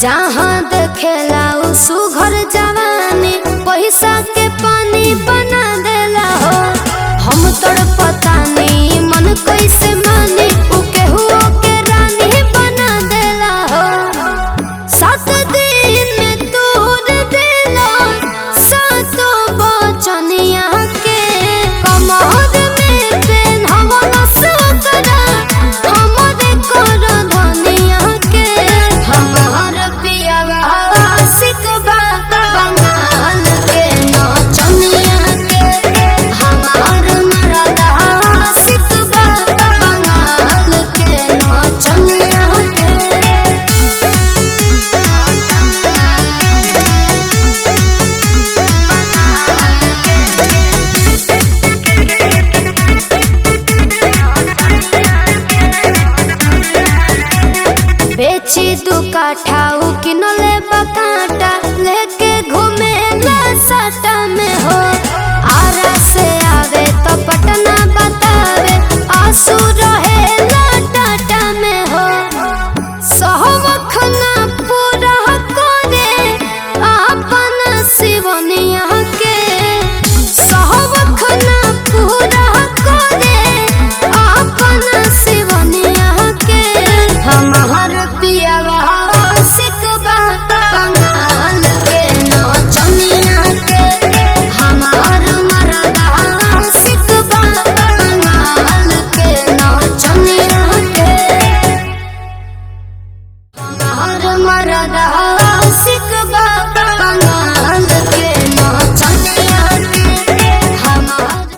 जहाँ देखेला उ सुघर जवानी पैसा के पानी बना देला हो। हम तड़पता नहीं मन कैसे मानी उ केहू के रानी बना देला हो। 7 दिन में तोड़ देला सातो बचनिया के कमर में पेन्हवला सुकरा हमरे कर धनिया के। हमार पियावा आशिक बा बंगाल के नचनिया के। हमार मरदा आशिक बा बंगाल के नचनिया के। बेची 2 काठा किनले बका